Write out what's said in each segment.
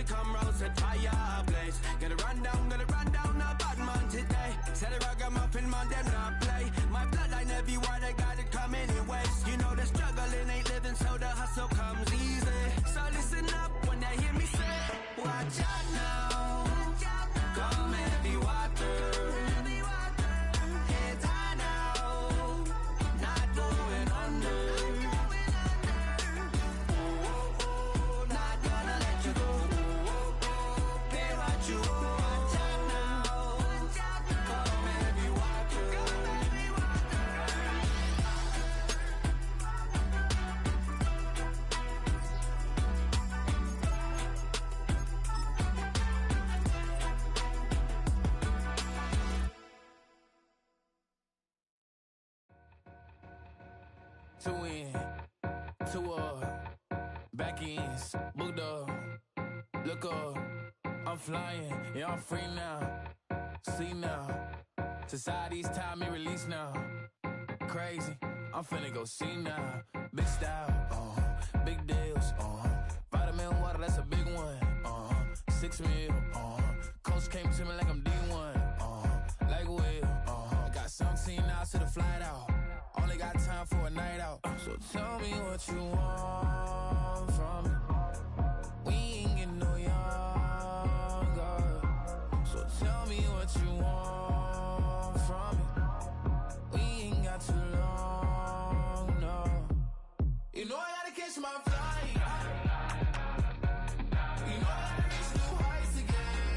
come round, set fire ablaze. Gotta run down a bad man today. Said the ragamuffin man, them not play. My bloodline everywhere, they got it come anyways. You know the struggling ain't living, so the hustle comes easy. So listen up when they hear me say, watch out now, come heavy water. Heads high now, not going under. Not gonna let you go. Pay what you owe. Watch out now, come heavy water. 2 in, 2 back ends, booked up, look up, I'm flying, yeah, I'm free now, see now, society's time me release now, crazy, I'm finna go see now, big style, big deals, vitamin water, that's a big one, 6 mil, coach came to me like I'm D1, like Will, I got 17 hours to the flight out. Only got time for a night out. So tell me what you want from me. We ain't getting no younger. So tell me what you want from me. We ain't got too long, no. You know I gotta catch my flight. You know I gotta reach new heights again.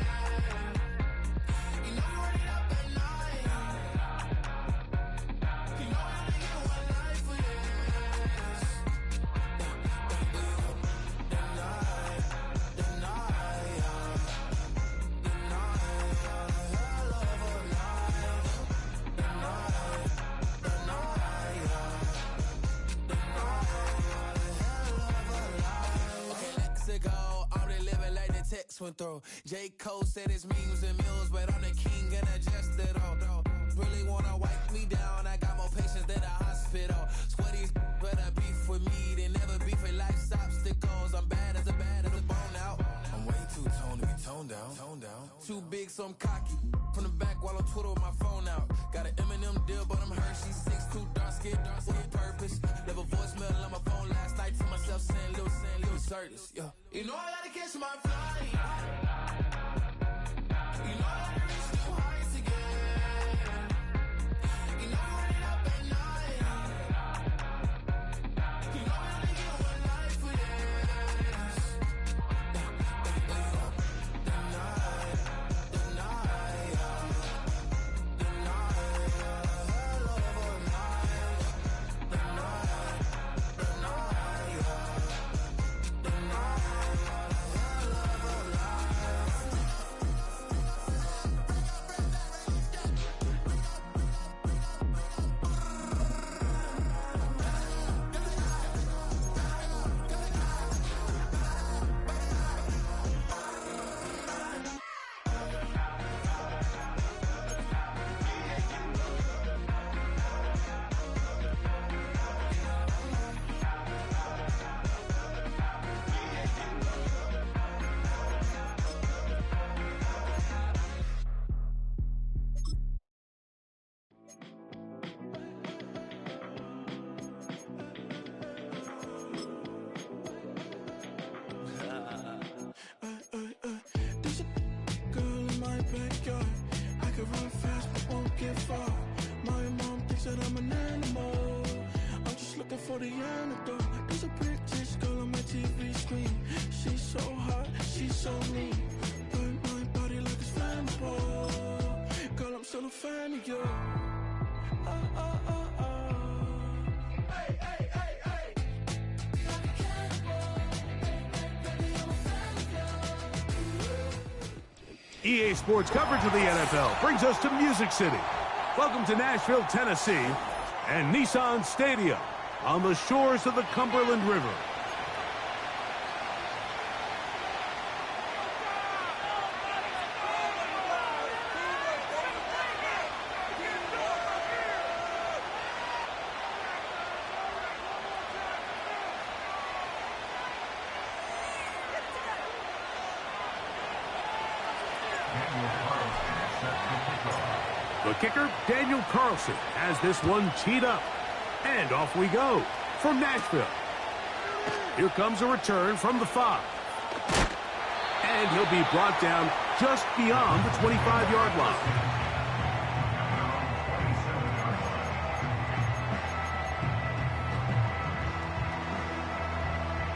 You know you running up at night. You know I only get one life for this. The night, hell of a night. The night, hell of a life. Okay, let's go. I'm really living like the text went through. J. Cole said it's memes and mills, but I'm the king and adjusted all. Really wanna wipe me down. I got more patience than a hospital. Sweaty better beef with me than never beef with life's obstacles. I'm bad as a bone out. I'm way too toned to be toned down. Too big, so I'm cocky. From the back while on Twitter with my phone out. Got an Eminem deal, but I'm Hershey. 6'2", dark skin, with purpose. Left a voicemail on my phone last night to myself saying little Curtis. Yeah. You know I gotta catch my flight. You know I gotta reach new heights again. You know I'm running up at night. You know I only get one life for this. The night, hell of a night. The night, hell of a life. There's a girl in my backyard. I could run fast but won't get far. My mom thinks that I'm an animal. I'm just looking for the antidote. There's a British girl on my TV screen. She's so hot, she's so mean. Burn my body like it's flammable. Girl, I'm still a fan of you. EA Sports coverage of the NFL brings us to Music City. Welcome to Nashville, Tennessee, and Nissan Stadium on the shores of the Cumberland River. The kicker, Daniel Carlson, has this one teed up. And off we go from Nashville. Here comes a return from the 5. And he'll be brought down just beyond the 25-yard line.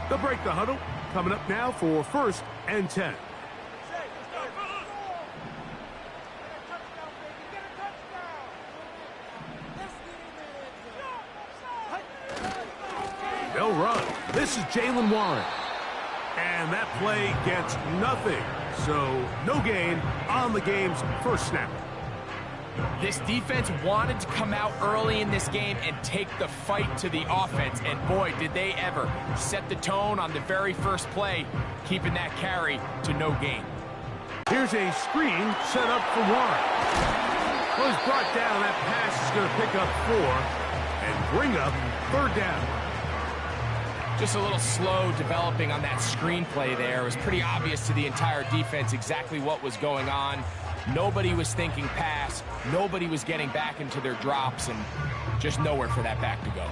They'll break the huddle. Coming up now for 1st and 10. They'll run. This is Jaylen Warren. And that play gets nothing. So no gain on the game's first snap. This defense wanted to come out early in this game and take the fight to the offense. And boy, did they ever set the tone on the very first play, keeping that carry to no gain. Here's a screen set up for Warren. Well, he's brought down. That pass is going to pick up 4 and bring up 3rd down. Just a little slow developing on that screenplay there. It was pretty obvious to the entire defense exactly what was going on. Nobody was thinking pass. Nobody was getting back into their drops, and just nowhere for that back to go.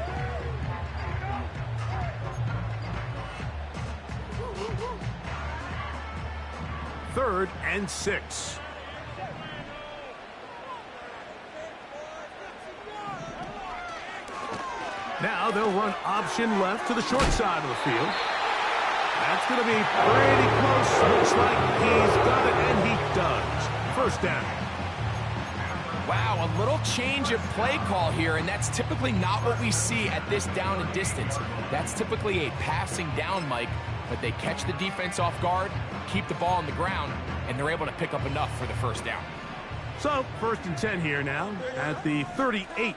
Third and 6. Now they'll run option left to the short side of the field. That's going to be pretty close. Looks like he's got it, and he does. 1st down. Wow, a little change of play call here, and that's typically not what we see at this down and distance. That's typically a passing down, Mike, but they catch the defense off guard, keep the ball on the ground, and they're able to pick up enough for the 1st down. So, 1st and 10 here now at the 38.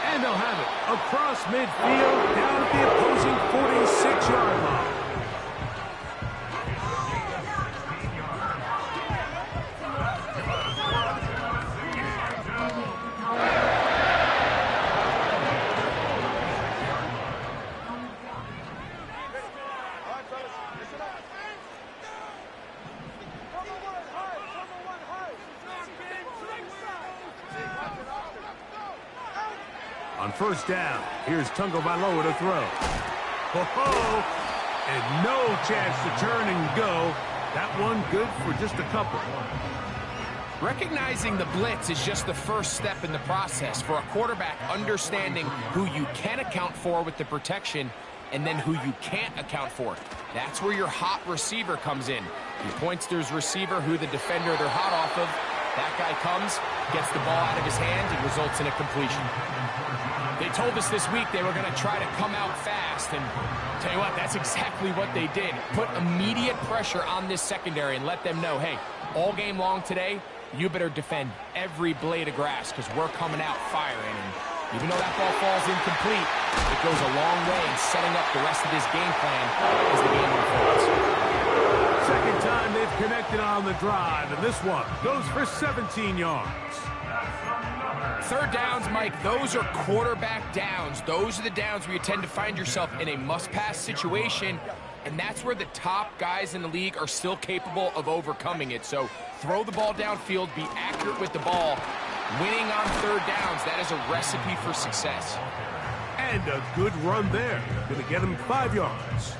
And they'll have it across midfield down at the opposing 46-yard line. On 1st down, here's Tungo Vailoa to throw. Ho-ho! And no chance to turn and go. That one good for just a couple. Recognizing the blitz is just the first step in the process for a quarterback, understanding who you can account for with the protection and then who you can't account for. That's where your hot receiver comes in. He points to his receiver, who the defender they're hot off of. That guy comes, gets the ball out of his hand, and results in a completion. They told us this week they were going to try to come out fast, and tell you what, that's exactly what they did. Put immediate pressure on this secondary and let them know, hey, all game long today, you better defend every blade of grass because we're coming out firing. And even though that ball falls incomplete, it goes a long way in setting up the rest of this game plan as the game unfolds. Second time they've connected on the drive, and this one goes for 17 yards. 3rd downs, Mike, those are quarterback downs. Those are the downs where you tend to find yourself in a must-pass situation, and that's where the top guys in the league are still capable of overcoming it. So throw the ball downfield, be accurate with the ball. Winning on 3rd downs, that is a recipe for success. And a good run there. Going to get him 5 yards.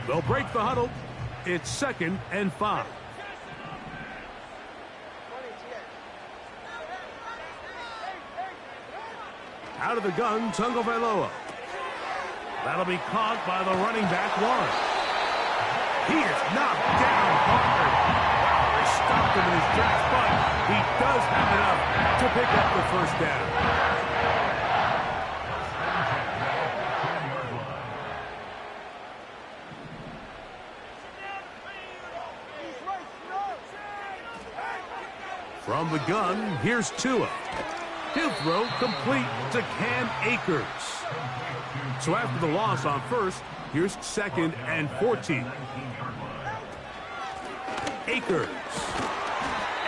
They'll break the huddle. It's 2nd and 5. Out of the gun, Tungo Vailoa. That'll be caught by the running back, Warren. He is knocked down hard. Wow, they stopped him in his tracks, but he does have enough to pick up the 1st down. From the gun, here's Tua. He'll throw complete to Cam Akers. So after the loss on 1st, here's 2nd and 14. Akers.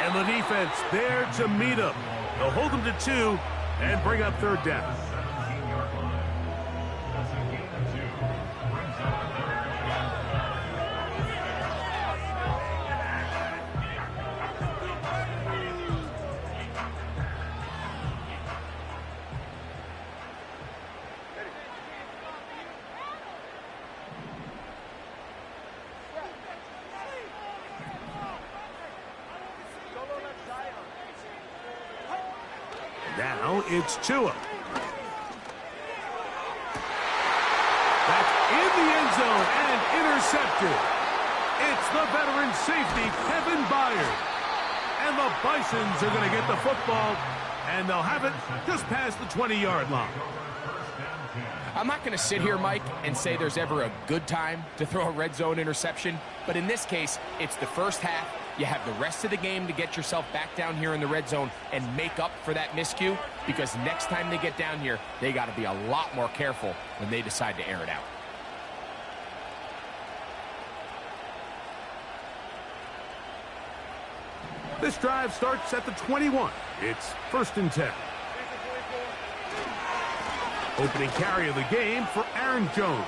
And the defense there to meet them. They'll hold them to 2 and bring up third down. Now it's Tua. That's in the end zone and intercepted. It's the veteran safety, Kevin Byard. And the Bisons are going to get the football, and they'll have it just past the 20-yard line. I'm not going to sit here, Mike, and say there's ever a good time to throw a red zone interception, but in this case, it's the first half. You have the rest of the game to get yourself back down here in the red zone and make up for that miscue, because next time they get down here, they got to be a lot more careful when they decide to air it out. This drive starts at the 21. It's 1st and 10. Opening carry of the game for Aaron Jones.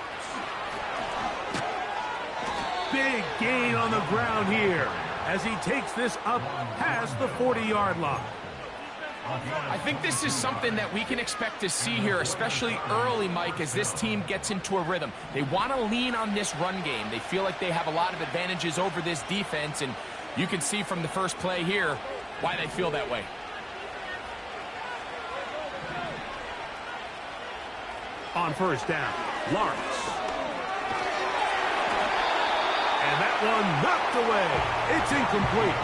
Big gain on the ground here as he takes this up past the 40-yard line. I think this is something that we can expect to see here, especially early, Mike, as this team gets into a rhythm. They want to lean on this run game. They feel like they have a lot of advantages over this defense, and you can see from the first play here why they feel that way. On first down, Lawrence. And that one knocked away. It's incomplete.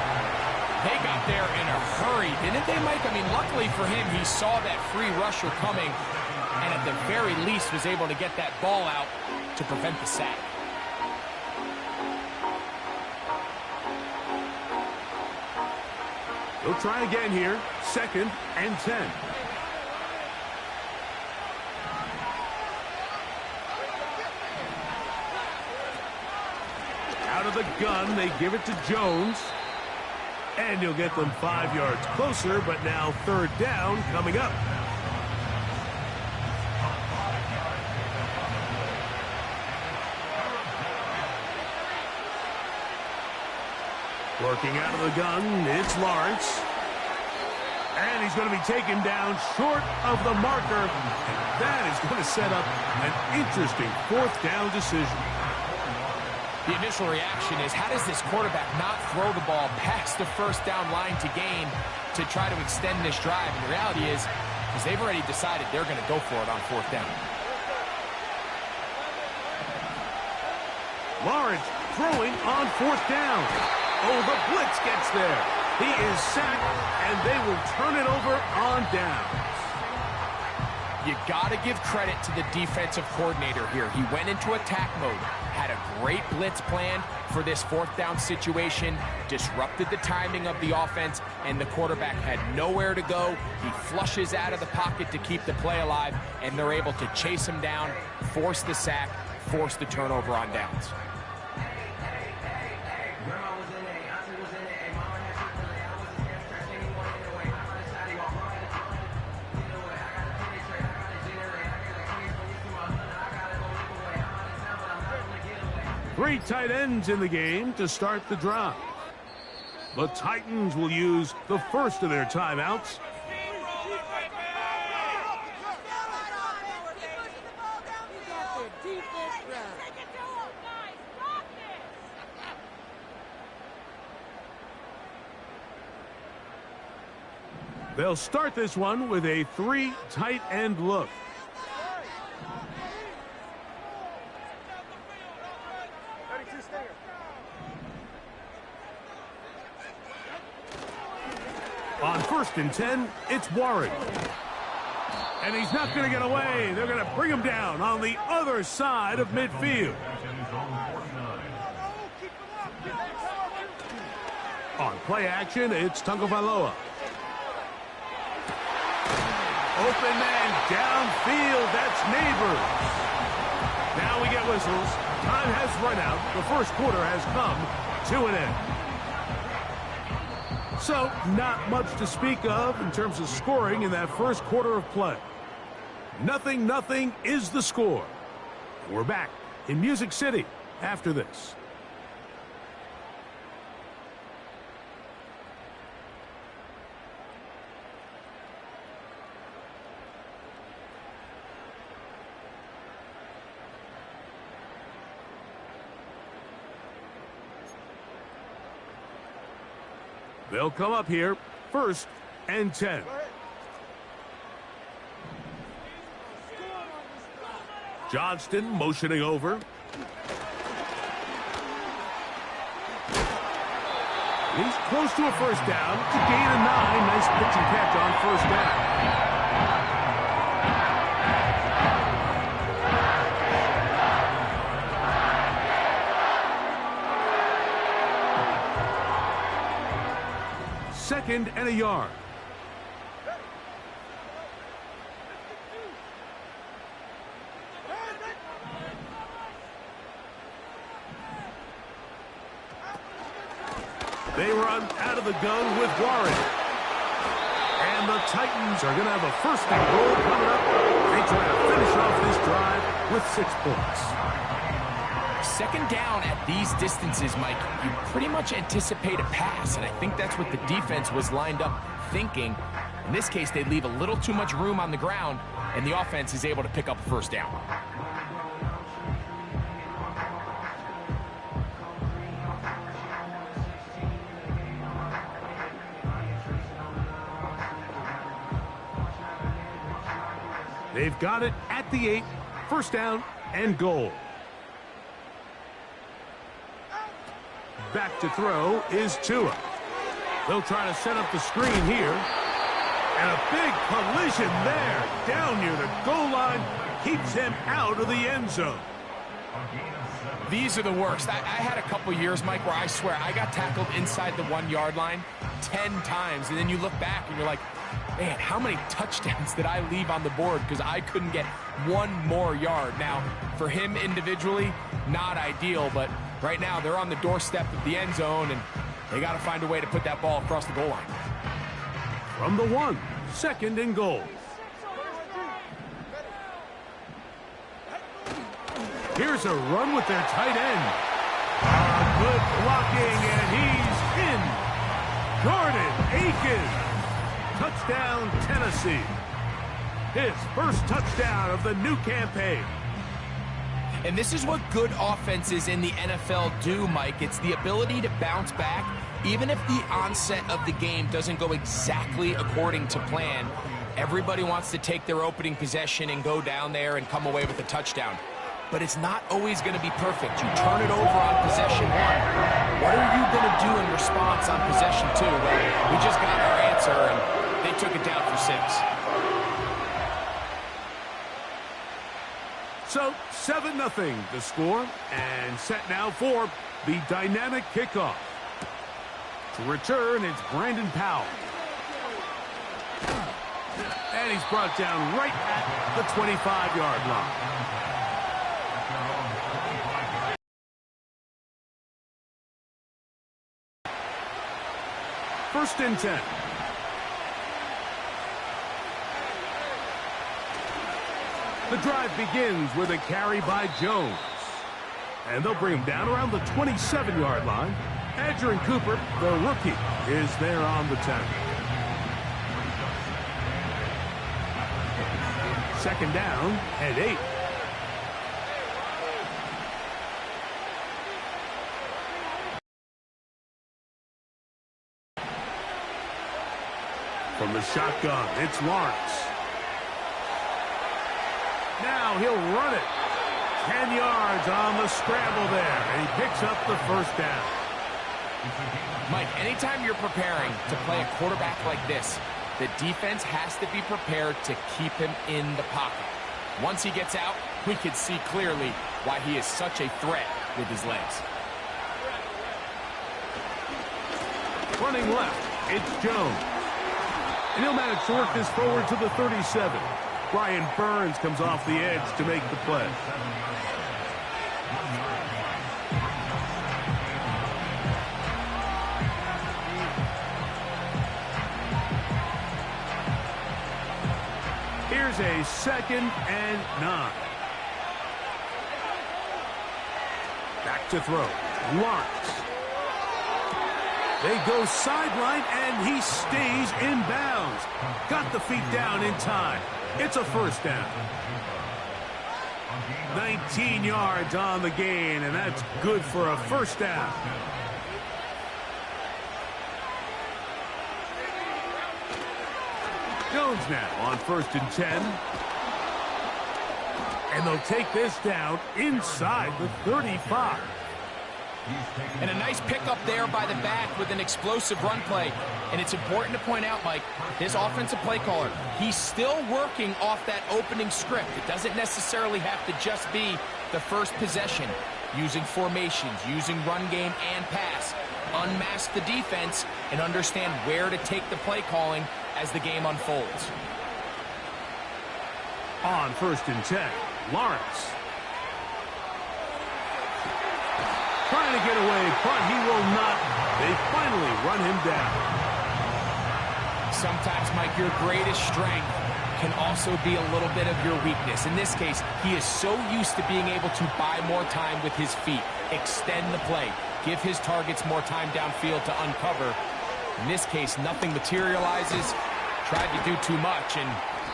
They got there in a hurry, didn't they, Mike? I mean, luckily for him, he saw that free rusher coming, and at the very least was able to get that ball out to prevent the sack. They'll try again here, 2nd and 10. Out of the gun, they give it to Jones. And you'll get them 5 yards closer, but now 3rd down coming up. Working out of the gun, it's Lawrence. And he's going to be taken down short of the marker. And that is going to set up an interesting 4th down decision. The initial reaction is, how does this quarterback not throw the ball past the 1st down line to gain to try to extend this drive? And the reality is they've already decided they're going to go for it on 4th down. Lawrence throwing on 4th down. Oh, the blitz gets there. He is sacked, and they will turn it over on downs. You got to give credit to the defensive coordinator here. He went into attack mode, had a great blitz plan for this 4th down situation, disrupted the timing of the offense, and the quarterback had nowhere to go. He flushes out of the pocket to keep the play alive, and they're able to chase him down, force the sack, force the turnover on downs. Three tight ends in the game to start the drive. The Titans will use the first of their timeouts. They'll start this one with a 3 tight end look. On 1st and 10, it's Warren. And he's not going to get away. They're going to bring him down on the other side of midfield. On play action, it's Tagovailoa. Open man downfield. That's Neighbors. Now we get whistles. Time has run out. The first quarter has come to an end. So So, not much to speak of in terms of scoring in that first quarter of play. 0-0 is the score. We're back in Music City after this. They'll come up here, 1st and 10. Johnston motioning over. He's close to a first down. It's a gain of 9. Nice pitch and catch on first down. Second and a yard. They run out of the gun with Warren. And the Titans are going to have a 1st and goal coming up. They try to finish off this drive with 6 points. 2nd down at these distances, Mike, you pretty much anticipate a pass, and I think that's what the defense was lined up thinking. In this case, they leave a little too much room on the ground, and the offense is able to pick up a 1st down. They've got it at the 8, 1st down and goal. Back to throw is Tua. They'll try to set up the screen here. And a big collision there. Down near the goal line. Keeps him out of the end zone. These are the worst. I had a couple years, Mike, where I swear I got tackled inside the 1-yard line 10 times. And then you look back and you're like, man, how many touchdowns did I leave on the board because I couldn't get 1 more yard? Now, for him individually, not ideal, but right now they're on the doorstep of the end zone, and they got to find a way to put that ball across the goal line. From the 1, 2nd and goal. Here's a run with their tight end. Good blocking, and he's in. Jordan Akins. Touchdown, Tennessee. His 1st touchdown of the new campaign. And this is what good offenses in the NFL do, Mike. It's the ability to bounce back, even if the onset of the game doesn't go exactly according to plan. Everybody wants to take their opening possession and go down there and come away with a touchdown. But it's not always going to be perfect. You turn it over on possession 1. What are you going to do in response on possession 2? Well, we just got our answer, and they took it down for 6. So, 7-0 the score, and set now for the dynamic kickoff. To return, it's Brandon Powell. And he's brought down right at the 25-yard line. First and 10. The drive begins with a carry by Jones. And they'll bring him down around the 27-yard line. Adrian Cooper, the rookie, is there on the 10. 2nd down and 8. From the shotgun, it's Lawrence. Now he'll run it. 10 yards on the scramble there, and he picks up the 1st down. Mike, anytime you're preparing to play a quarterback like this, the defense has to be prepared to keep him in the pocket. Once he gets out, we can see clearly why he is such a threat with his legs. Running left, it's Jones. And he'll manage to work this forward to the 37. Brian Burns comes off the edge to make the play. Here's a 2nd and 9. Back to throw. Lawrence. They go sideline, and he stays in bounds. Got the feet down in time. It's a first down. 19 yards on the gain, and that's good for a first down. Jones now on 1st and 10. And they'll take this down inside the 35. And a nice pickup there by the back with an explosive run play. And it's important to point out, Mike, this offensive play caller, he's still working off that opening script. It doesn't necessarily have to just be the first possession. Using formations, using run game and pass. Unmask the defense and understand where to take the play calling as the game unfolds. On 1st and 10, Lawrence. Trying to get away, but he will not. They finally run him down. Sometimes, Mike, your greatest strength can also be a little bit of your weakness. In this case, he is so used to being able to buy more time with his feet, extend the play, give his targets more time downfield to uncover. In this case, nothing materializes, tried to do too much, and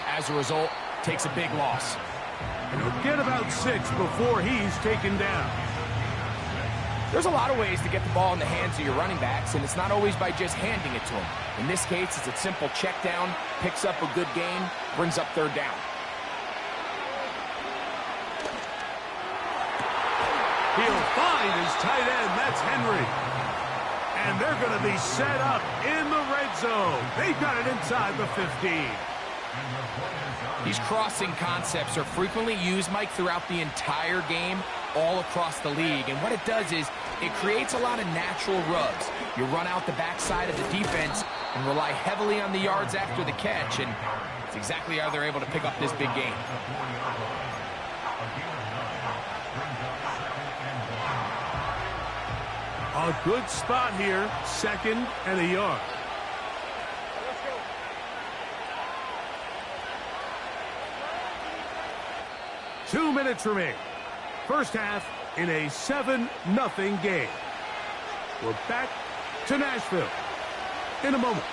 as a result, takes a big loss. And he'll get about 6 before he's taken down. There's a lot of ways to get the ball in the hands of your running backs, and it's not always by just handing it to them. In this case, it's a simple check down, picks up a good gain, brings up 3rd down. He'll find his tight end. That's Henry. And they're going to be set up in the red zone. They've got it inside the 15. These crossing concepts are frequently used, Mike, throughout the entire game, all across the league. And what it does is it creates a lot of natural rubs. You run out the backside of the defense and rely heavily on the yards after the catch, and it's exactly how they're able to pick up this big gain. A good spot here, 2nd and a yard. Two minutes remain. First half in a 7-0 game. We're back to Nashville in a moment.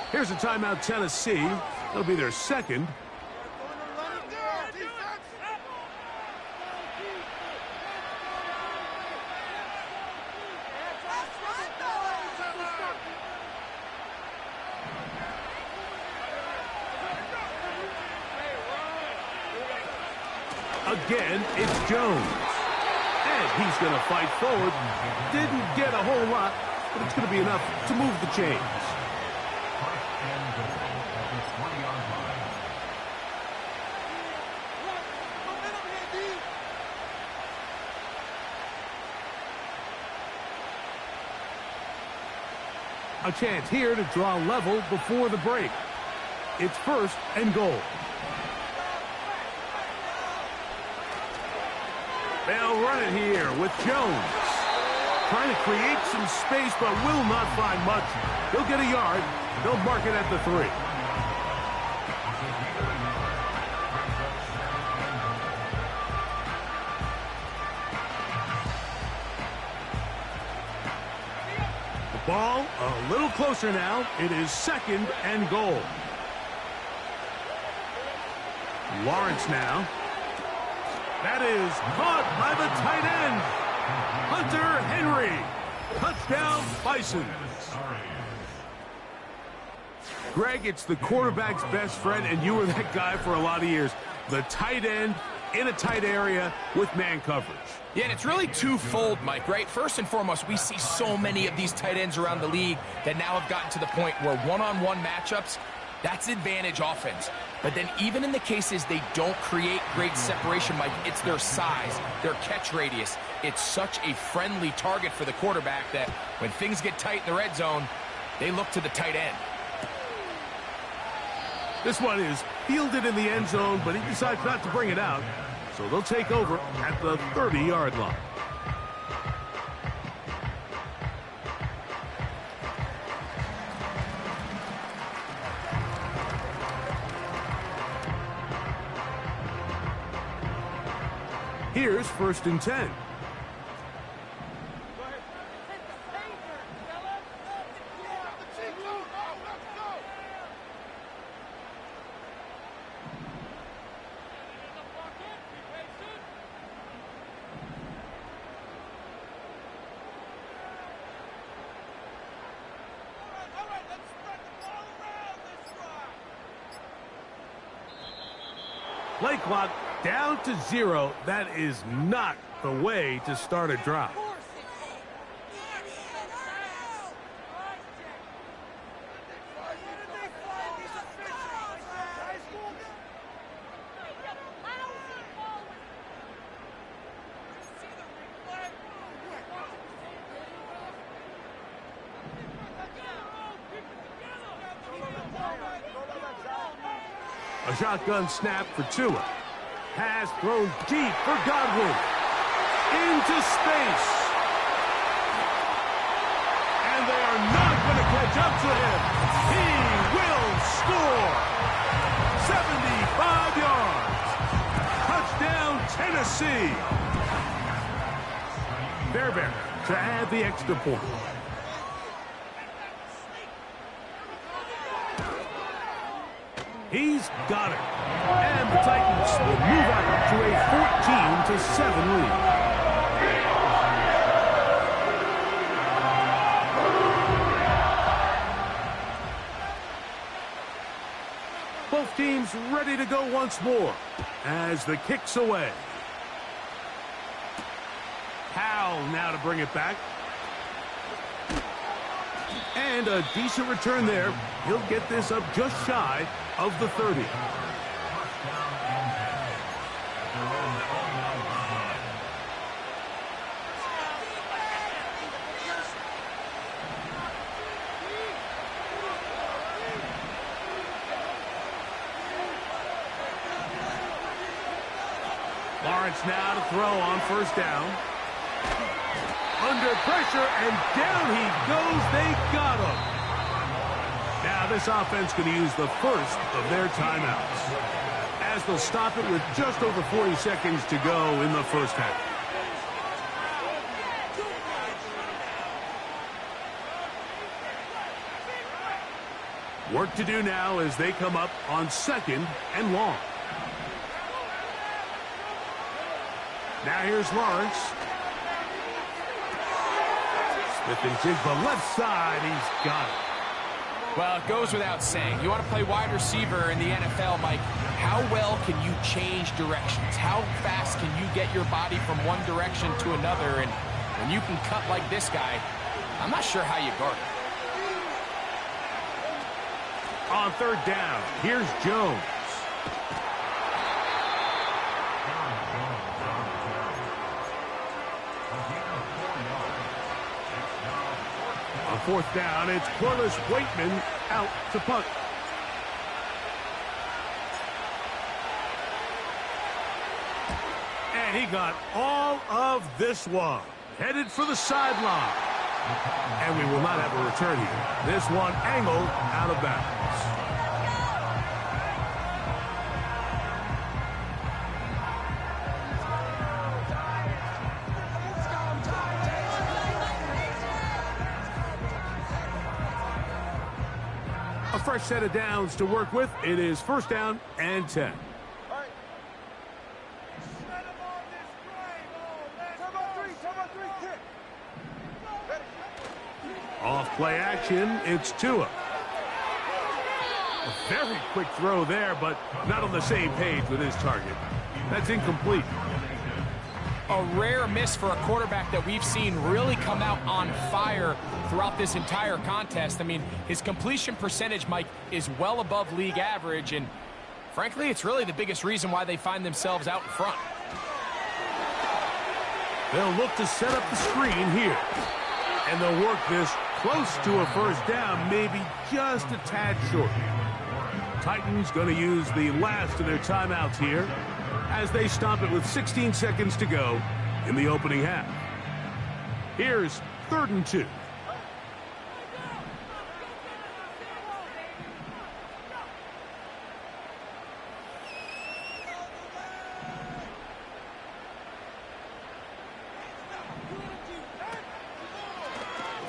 Here's a timeout, Tennessee. It'll be their 2nd. Again, it's Jones. And he's going to fight forward. Didn't get a whole lot, but it's going to be enough to move the chains. A chance here to draw level before the break. It's 1st and goal. They'll run it here with Jones. Trying to create some space, but will not find much. He'll get a yard. They'll mark it at the 3. The ball a little closer now. It is 2nd and goal. Lawrence now. That is caught by the tight end, Hunter Henry. Touchdown, Bison. Greg, it's the quarterback's best friend, and you were that guy for a lot of years. The tight end in a tight area with man coverage. Yeah, and it's really twofold, Mike, right? First and foremost, we see so many of these tight ends around the league that now have gotten to the point where one-on-one matchups, that's advantage offense. But then even in the cases they don't create great separation, Mike, it's their size, their catch radius. It's such a friendly target for the quarterback that when things get tight in the red zone, they look to the tight end. This one is fielded in the end zone, but he decides not to bring it out. So they'll take over at the 30-yard line. Here's 1st and 10. Play clock down to 0. That is not the way to start a drive. A shotgun snap for Tua. Pass thrown deep for Godwin. Into space. And they are not going to catch up to him. He will score. 75 yards. Touchdown, Tennessee. Fairbairn to add the extra point. He's got it. And the Titans will move out to a 14-7 lead. Both teams ready to go once more as the kick's away. Powell now to bring it back. And a decent return there. He'll get this up just shy of the 30. Lawrence now to throw on 1st down. Under pressure, and down he goes. They got him. Now this offense going to use the first of their timeouts, as they'll stop it with just over 40 seconds to go in the first half. Work to do now as they come up on 2nd and long. Now here's Lawrence. Smith and Jigba left side. He's got it. Well, it goes without saying. You want to play wide receiver in the NFL, Mike. How well can you change directions? How fast can you get your body from one direction to another? And when you can cut like this guy, I'm not sure how you guard it. On 3rd down, here's Jones. On 4th down, it's Corliss Waitman out to punt. And he got all of this one. Headed for the sideline. And we will not have a return here. This one angled out of bounds. A fresh set of downs to work with. It is 1st down and 10. Off play action, it's Tua. A very quick throw there, but not on the same page with his target. That's incomplete. A rare miss for a quarterback that we've seen really come out on fire throughout this entire contest. I mean, his completion percentage, Mike, is well above league average, and frankly, it's really the biggest reason why they find themselves out in front. They'll look to set up the screen here, and they'll work this close to a 1st down, maybe just a tad short. Titans going to use the last of their timeouts here as they stop it with 16 seconds to go in the opening half. Here's 3rd and 2.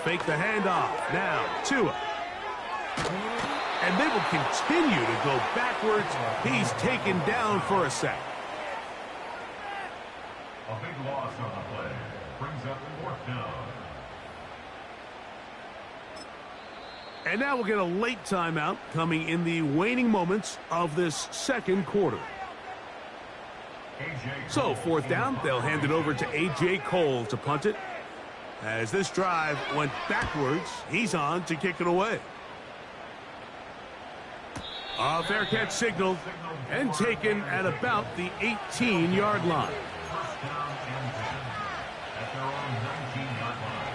Fake the handoff. Now, Tua. And they will continue to go backwards. He's taken down for a sack. A big loss on the play. Brings up 4th down. And now we'll get a late timeout coming in the waning moments of this second quarter. So, 4th down, they'll hand it over to A.J. Cole to punt it. As this drive went backwards, he's on to kick it away. A fair catch signaled and taken at about the 18-yard line. First down and 10 at their own 19-yard line.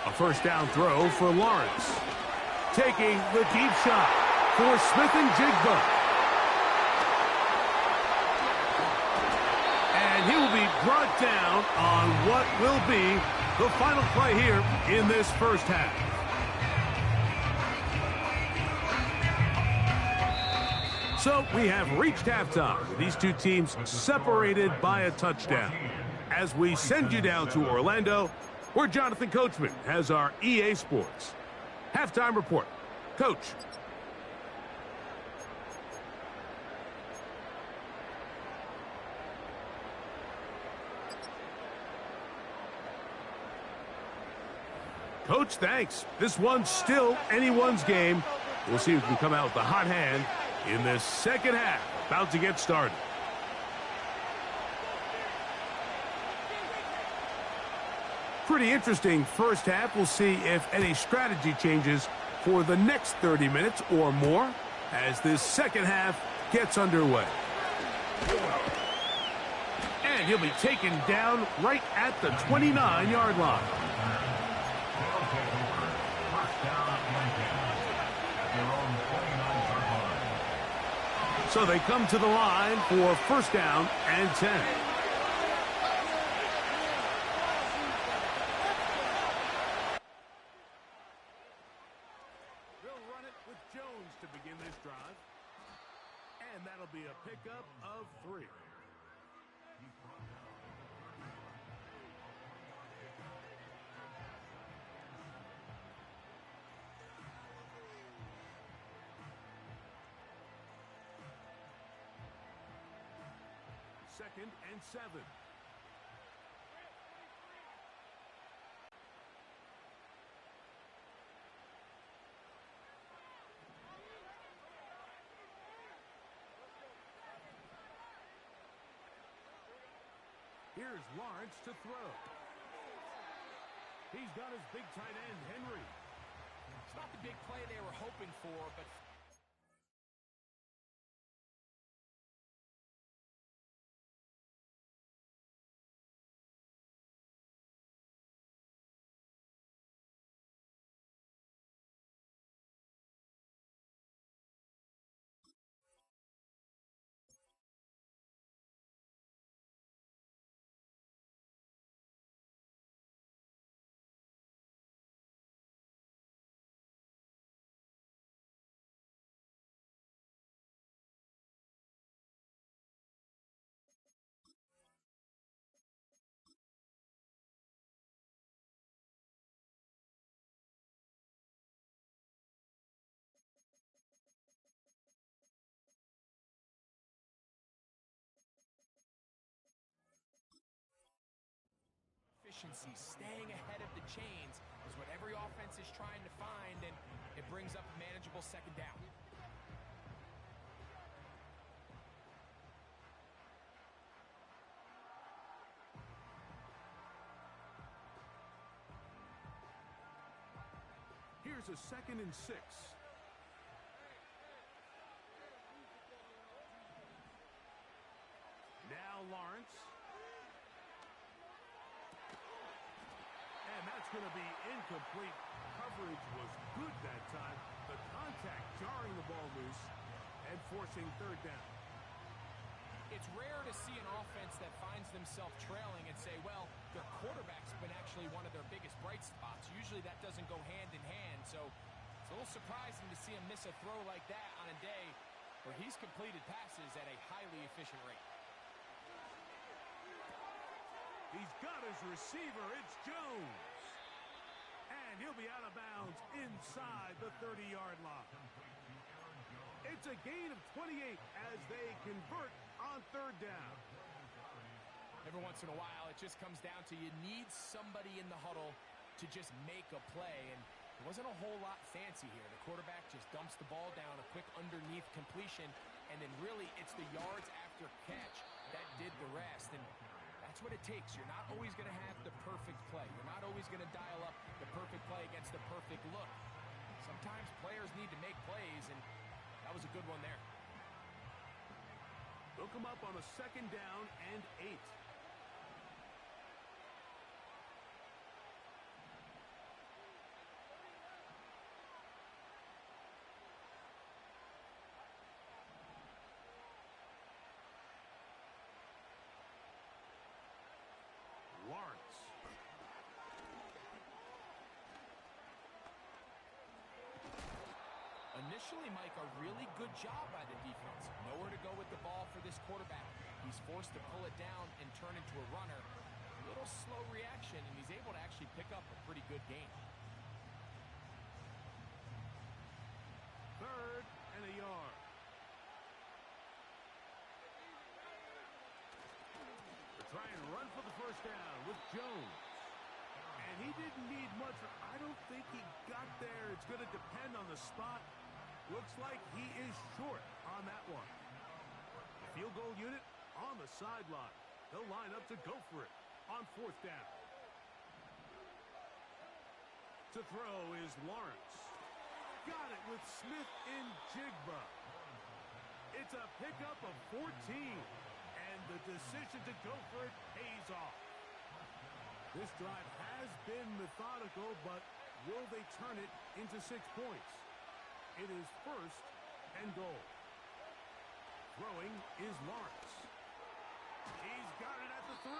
A first down throw for Lawrence. Taking the deep shot for Smith and Jigba. And he will be brought down on what will be the final play here in this first half. So we have reached halftime with these two teams separated by a touchdown. As we send you down to Orlando, where Jonathan Coachman has our EA Sports halftime report. Coach. Coach, thanks. This one's still anyone's game. We'll see who can come out with the hot hand in this second half. About to get started. Pretty interesting first half. We'll see if any strategy changes for the next 30 minutes or more as this second half gets underway. And he'll be taken down right at the 29-yard line. So they come to the line for first down and 10. They'll run it with Jones to begin this drive. And that'll be a pickup of 3. Second and 7. Here's Lawrence to throw. He's got his big tight end, Henry. It's not the big play they were hoping for, but efficiency, staying ahead of the chains is what every offense is trying to find, and it brings up a manageable second down. Here's a 2nd and 6. going to be incomplete. Coverage was good that time. The contact jarring the ball loose and forcing third down. It's rare to see an offense that finds themselves trailing and say, well, their quarterback's been actually one of their biggest bright spots. Usually that doesn't go hand in hand, so it's a little surprising to see him miss a throw like that on a day where he's completed passes at a highly efficient rate. He's got his receiver. It's Jones. And he'll be out of bounds inside the 30-yard line. It's a gain of 28 as they convert on third down. Every once in a while, it just comes down to you need somebody in the huddle to just make a play. And there wasn't a whole lot fancy here. The quarterback just dumps the ball down, a quick underneath completion, and then really it's the yards after catch that did the rest. And that's what it takes. You're not always going to have the perfect play. You're not always going to dial up the perfect play against the perfect look. Sometimes players need to make plays, and that was a good one there. They'll come up on a second down and 8. Lawrence. Initially, Mike, a really good job by the defense. Nowhere to go with the ball for this quarterback. He's forced to pull it down and turn into a runner. A little slow reaction, and he's able to actually pick up a pretty good gain. Third and a yard. They're trying to run for the first down with Jones. And he didn't need much. I don't think he got there. It's going to depend on the spot. Looks like he is short on that one. The field goal unit on the sideline. They'll line up to go for it on fourth down. To throw is Lawrence. Got it with Smith in Jigba. It's a pickup of 14. And the decision to go for it pays off. This drive has been methodical, but will they turn it into 6 points? It is first and goal. Throwing is Lawrence. He's got it at the 3.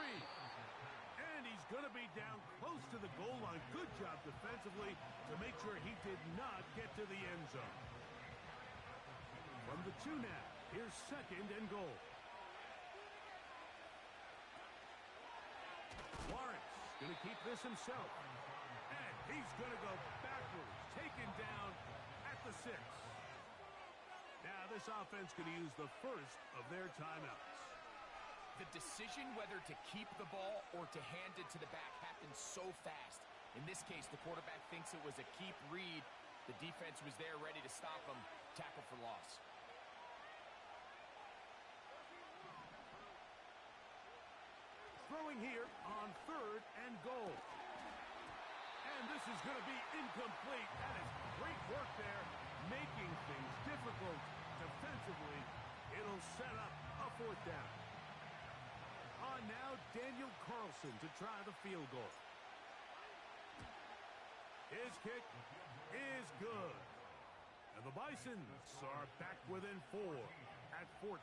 And he's going to be down close to the goal line. Good job defensively to make sure he did not get to the end zone. From the 2 now, here's second and goal. Lawrence going to keep this himself. And he's going to go backwards, taken down at the 6. Now this offense going to use the first of their timeouts. The decision whether to keep the ball or to hand it to the back happens so fast. In this case, the quarterback thinks it was a keep read. The defense was there ready to stop him. Tackle for loss. Throwing here on third and goal. And this is going to be incomplete. That is great work there, making things difficult defensively. It'll set up a fourth down. On now, Daniel Carlson to try the field goal. His kick is good. And the Bisons are back within 4 at 14-10.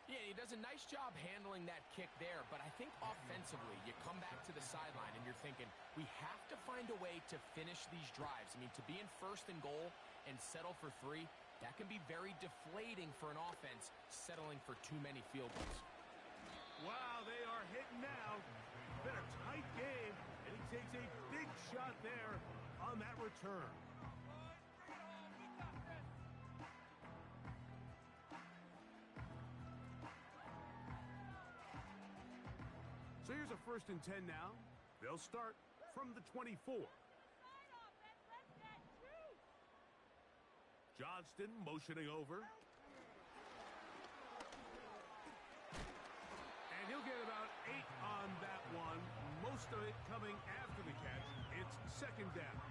Yeah, he does a nice job handling that kick there, but I think offensively, you come back to the sideline and you're thinking, we have to find a way to finish these drives. I mean, to be in first and goal and settle for 3, that can be very deflating for an offense settling for too many field goals. Wow, they are hitting now. Been a tight game, and he takes a big shot there on that return. So here's a 1st and 10 now. They'll start from the 24. Johnston motioning over. And he'll get about 8 on that one. Most of it coming after the catch. It's second down.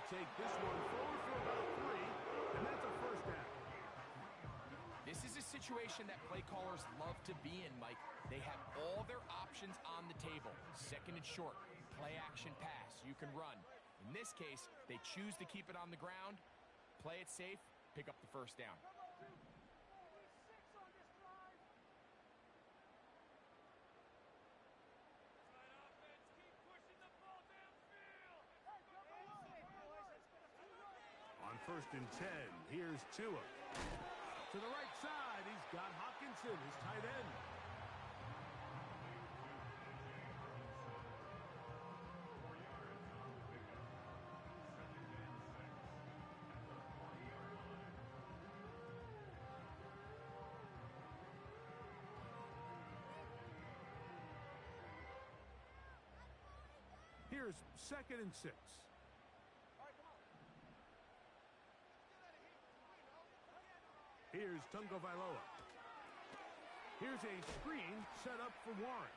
take this one forward for about 3, and that's a first down. This is a situation that play callers love to be in, Mike. They have all their options on the table. Second and short, play action pass, you can run. In this case, they choose to keep it on the ground, play it safe, pick up the first down. On 1st and 10, here's Tua. To the right side, he's got Hawkinson, his tight end. Here's 2nd and 6. Here's Tungo Vailoa. Here's a screen set up for Warren.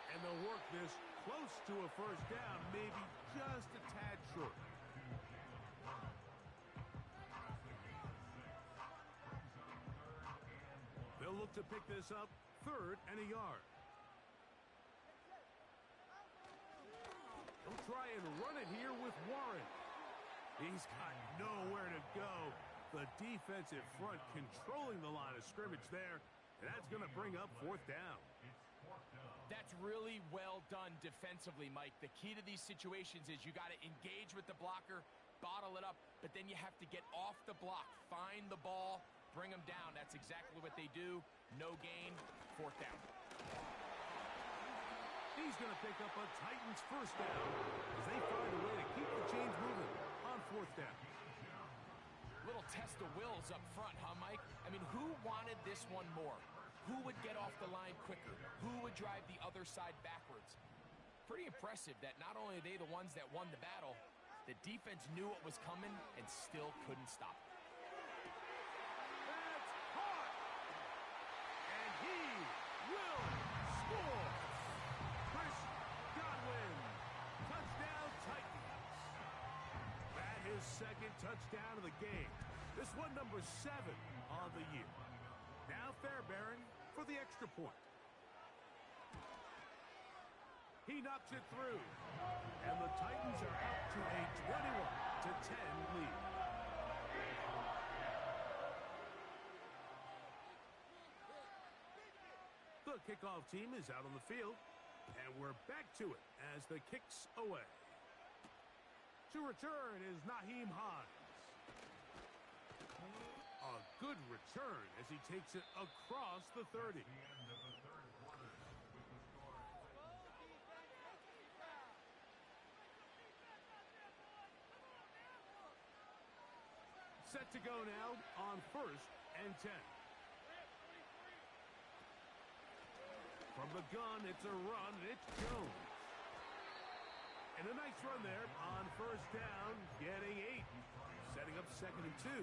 And they'll work this close to a first down, maybe just a tad short. They'll look to pick this up 3rd and a yard. They'll try and run it here with Warren. He's got nowhere to go. The defensive front controlling the line of scrimmage there. And that's going to bring up 4th down. That's really well done defensively, Mike. The key to these situations is you got to engage with the blocker, bottle it up, but then you have to get off the block, find the ball, bring them down. That's exactly what they do. No gain, 4th down. He's going to pick up a Titans first down as they find a way to keep the chains moving on 4th down. Little test of wills up front, huh, Mike? I mean, who wanted this one more? Who would get off the line quicker? Who would drive the other side backwards? Pretty impressive that not only are they the ones that won the battle, the defense knew what was coming and still couldn't stop it. That's caught! And he will score! Chris Godwin, touchdown Titans. That is 2nd touchdown of the game. This one number 7 on the year. Now Fairbairn for the extra point. He knocks it through. And the Titans are out to a 21-10 lead. The kickoff team is out on the field. And we're back to it as the kick's away. To return is Naheem Hines. A good return as he takes it across the 30. Set to go now on 1st and 10. From the gun, it's a run, and it's Jones. And a nice run there on 1st down, getting 8. Setting up 2nd and 2.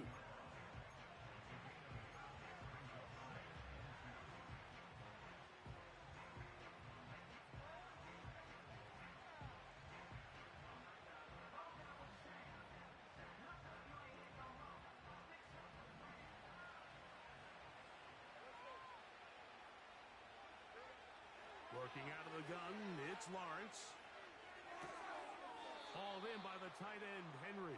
Working out of the gun, it's Lawrence. Hauled in by the tight end, Henry.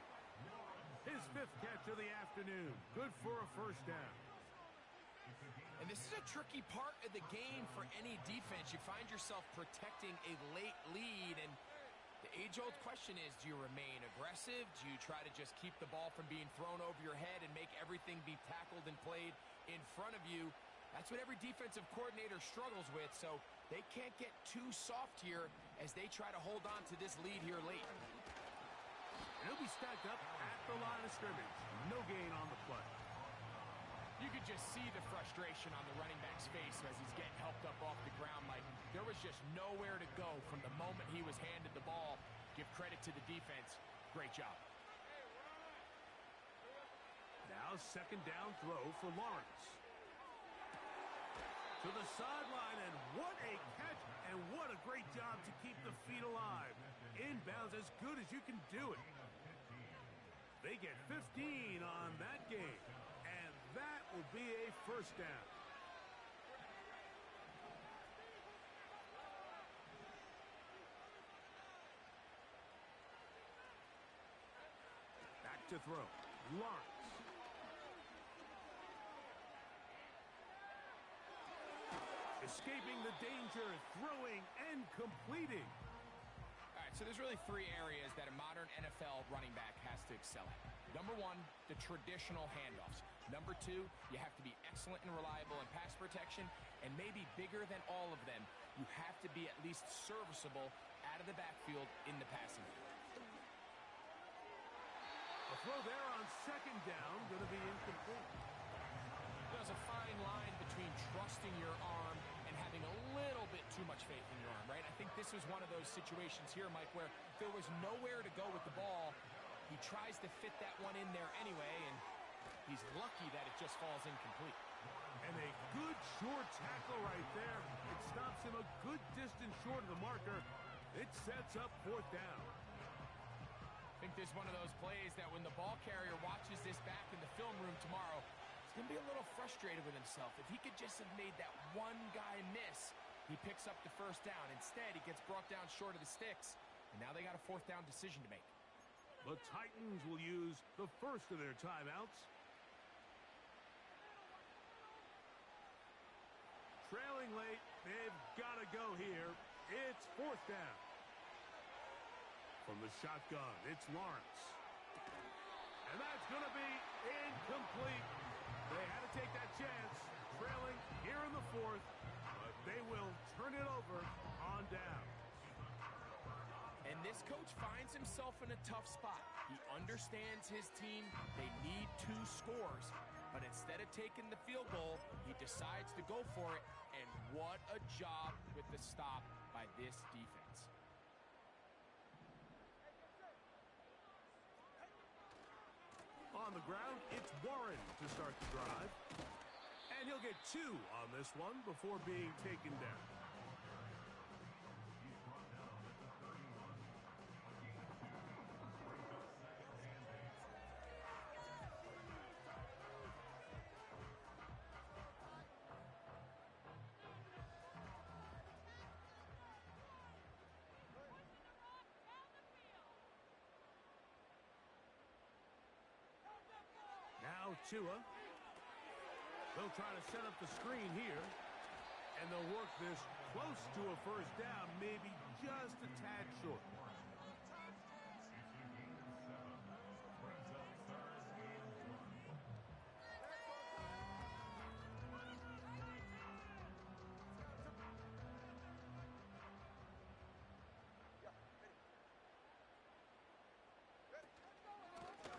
His 5th catch of the afternoon. Good for a first down. And this is a tricky part of the game for any defense. You find yourself protecting a late lead, and the age-old question is, do you remain aggressive? Do you try to just keep the ball from being thrown over your head and make everything be tackled and played in front of you? That's what every defensive coordinator struggles with, so they can't get too soft here as they try to hold on to this lead here late. And he'll be stacked up at the line of scrimmage. No gain on the play. You could just see the frustration on the running back's face as he's getting helped up off the ground, Mike. There was just nowhere to go from the moment he was handed the ball. Give credit to the defense. Great job. Now 2nd down throw for Lawrence. To the sideline, and what a catch, and what a great job to keep the feet alive. Inbounds as good as you can do it. They get 15 on that game, and that will be a first down. Back to throw. Lawrence. Escaping the danger, throwing and completing. All right, so there's really three areas that a modern NFL running back has to excel at. Number one, the traditional handoffs. Number two, you have to be excellent and reliable in pass protection. And maybe bigger than all of them, you have to be at least serviceable out of the backfield in the passing game. A throw there on second down, going to be incomplete. There's a fine line between trusting your arm and having a little bit too much faith in your arm, right? I think this was one of those situations here, Mike, where there was nowhere to go with the ball. He tries to fit that one in there anyway, and he's lucky that it just falls incomplete. And a good short tackle right there. It stops him a good distance short of the marker. It sets up fourth down. I think this is one of those plays that when the ball carrier watches this back in the film room tomorrow, he's going to be a little frustrated with himself. If he could just have made that one guy miss, he picks up the first down. Instead, he gets brought down short of the sticks, and now they got a fourth down decision to make. The Titans will use the first of their timeouts. Trailing late, they've got to go here. It's fourth down. From the shotgun, it's Lawrence. And that's going to be incomplete. They had to take that chance, trailing here in the fourth, but they will turn it over on down. And this coach finds himself in a tough spot. He understands his team. They need 2 scores. But instead of taking the field goal, he decides to go for it. And what a job with the stop by this defense. On the ground, it's Warren to start the drive. And he'll get 2 on this one before being taken down. Now Tua. They'll try to set up the screen here. And they'll work this close to a first down, maybe just a tad short.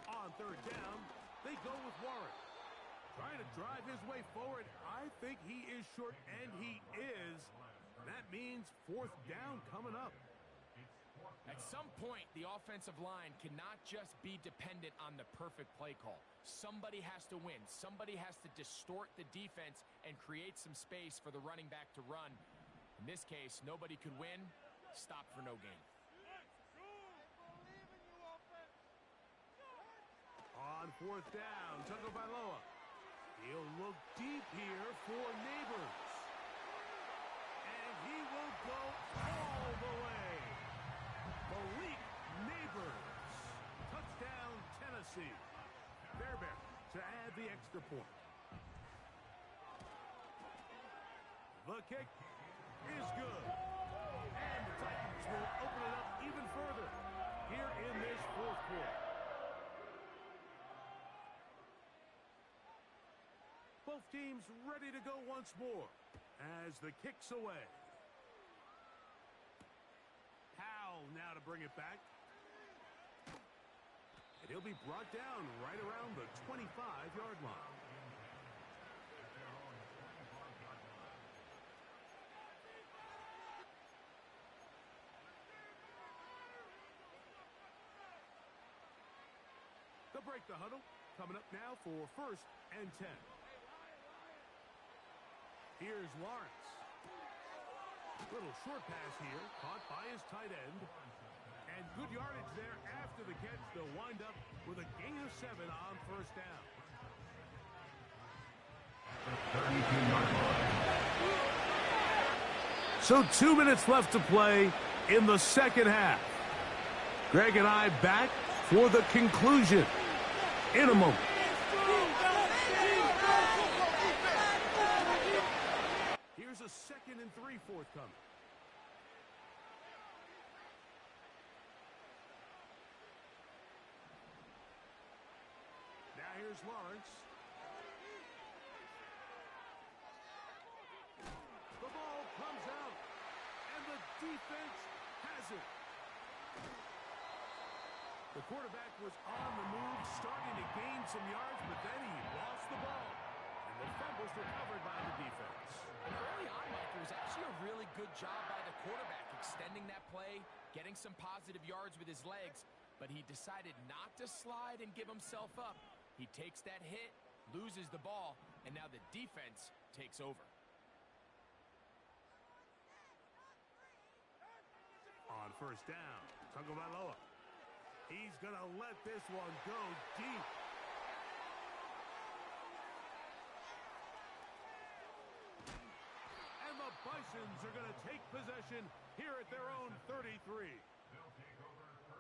On third down, they go with Warren. Trying to drive his way forward. I think he is short, and he is. That means fourth down coming up. At some point, the offensive line cannot just be dependent on the perfect play call. Somebody has to win. Somebody has to distort the defense and create some space for the running back to run. In this case, nobody could win. Stop for no gain. On fourth down, Tagovailoa. He'll look deep here for Neighbors. And he will go all the way. Malik Neighbors. Touchdown, Tennessee. Fairbairn to add the extra point. The kick is good. And the Titans will open it up even further here in this fourth quarter. Both teams ready to go once more as the kick's away. Powell now to bring it back. And he'll be brought down right around the 25-yard line. They'll break the huddle. Coming up now for 1st and 10. Here's Lawrence. Little short pass here, caught by his tight end. And good yardage there after the catch. They'll wind up with a gain of 7 on first down. 32-yard line. So 2 minutes left to play in the second half. Greg and I back for the conclusion in a moment. Here's a 2nd and 3 forthcoming. Now here's Lawrence. The ball comes out, and the defense has it. The quarterback was on the move, starting to gain some yards, but then he lost the ball. And the fumble's recovered by the defense. And early on, Mike, it was actually a really good job by the quarterback, extending that play, getting some positive yards with his legs, but he decided not to slide and give himself up. He takes that hit, loses the ball, and now the defense takes over. On first down, Tagovailoa. He's going to let this one go deep. And the Bisons are going to take possession here at their own 33.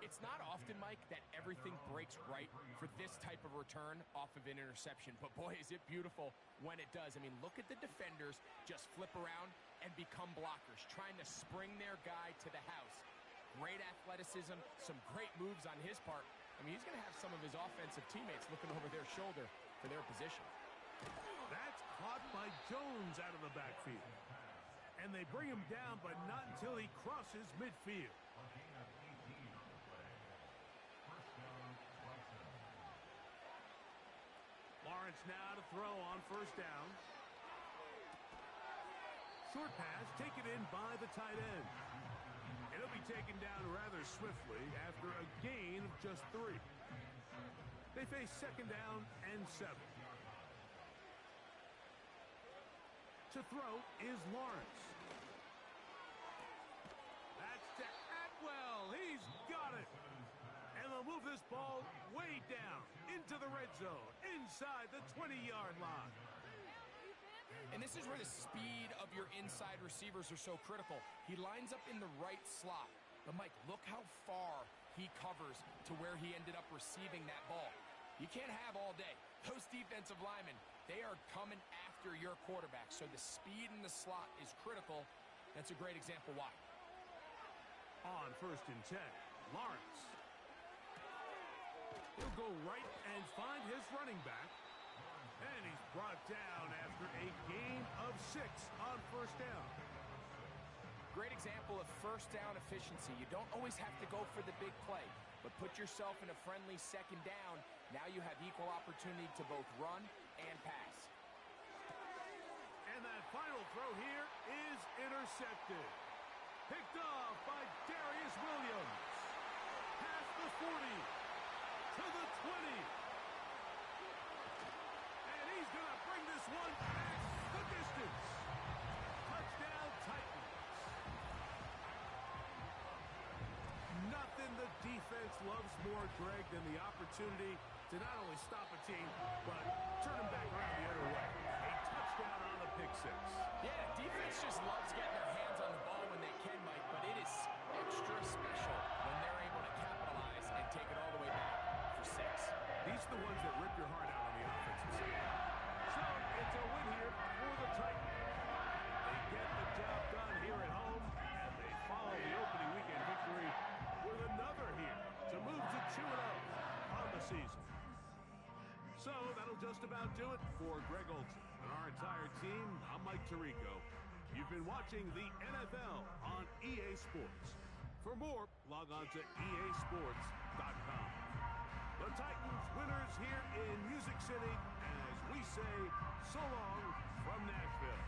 It's not often, Mike, that everything breaks right for this type of return off of an interception. But, boy, is it beautiful when it does. I mean, look at the defenders just flip around and become blockers, trying to spring their guy to the house. Great athleticism, some great moves on his part. I mean, he's going to have some of his offensive teammates looking over their shoulder for their position. That's caught by Jones out of the backfield. And they bring him down, but not until he crosses midfield. Lawrence now to throw on first down. Short pass taken in by the tight end. It'll be taken down rather swiftly after a gain of just 3. They face 2nd down and 7. To throw is Lawrence. That's to Atwell. He's got it. And they'll move this ball way down into the red zone, inside the 20-yard line. And this is where the speed of your inside receivers are so critical. He lines up in the right slot. But, Mike, look how far he covers to where he ended up receiving that ball. You can't have all day. Those defensive linemen, they are coming after your quarterback. So the speed in the slot is critical. That's a great example why. On 1st and 10, Lawrence. He'll go right and find his running back. And he's brought down after a gain of 6 on first down. Great example of first down efficiency. You don't always have to go for the big play, but put yourself in a friendly 2nd down. Now you have equal opportunity to both run and pass. And that final throw here is intercepted. Picked off by Darius Williams. Past the 40 to the 20. He's going to bring this one back the distance. Touchdown, Titans. Nothing the defense loves more, Greg, than the opportunity to not only stop a team, but turn them back around the other way. A touchdown on the pick 6. Yeah, defense just loves getting their hands on the ball when they can, Mike, but it is extra special when they're able to capitalize and take it all the way back for 6. These are the ones that rip your heart out on the offensive side. So it's a win here for the Titans. They get the job done here at home, and they follow the opening weekend victory with another here to move to 2-0 on the season. So that'll just about do it for Greg Olson and our entire team. I'm Mike Tirico. You've been watching the NFL on EA Sports. For more, log on to easports.com. The Titans winners here in Music City, as we say so long from Nashville.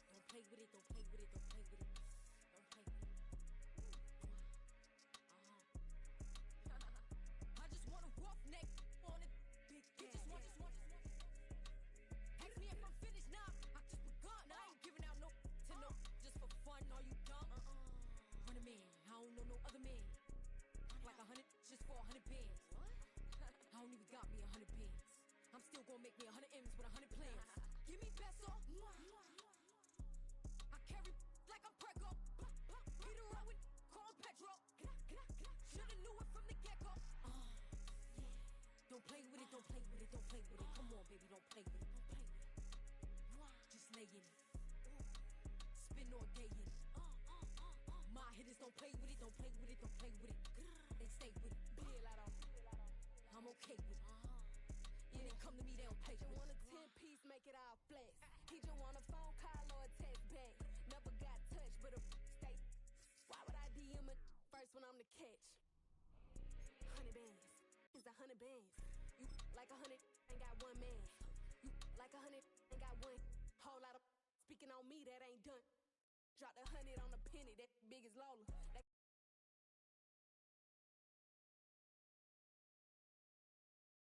Don't play with it, don't play with it, don't play with it. Don't play with it. don't know no other man. Like 100 just for 100 bands. I don't even got me 100 bands. I'm still gonna make me 100 M's with 100 plans. Give me peso. I carry like I'm Prego. Get around with call Petro. Shoulda knew it from the get-go. Yeah. Don't play with it, don't play with it, don't play with it. Come on, baby, don't play with it, don't play with it. Just lay in it. Spin all day in it. My hitters don't play with it, don't play with it, don't play with it. They stay with it. I'm okay with it. Yeah, they come to me, they don't play with it. Want a 10-piece, make it all flex. He just want a phone call or a text back. Never got touched, but a stay. Why would I DM it first when I'm the catch? 100 bands, it's 100 bands. You like 100, ain't got one man. You like 100, ain't got one. Whole lot of speaking on me that ain't done. Dropped 100 on a penny, that big as Lola. That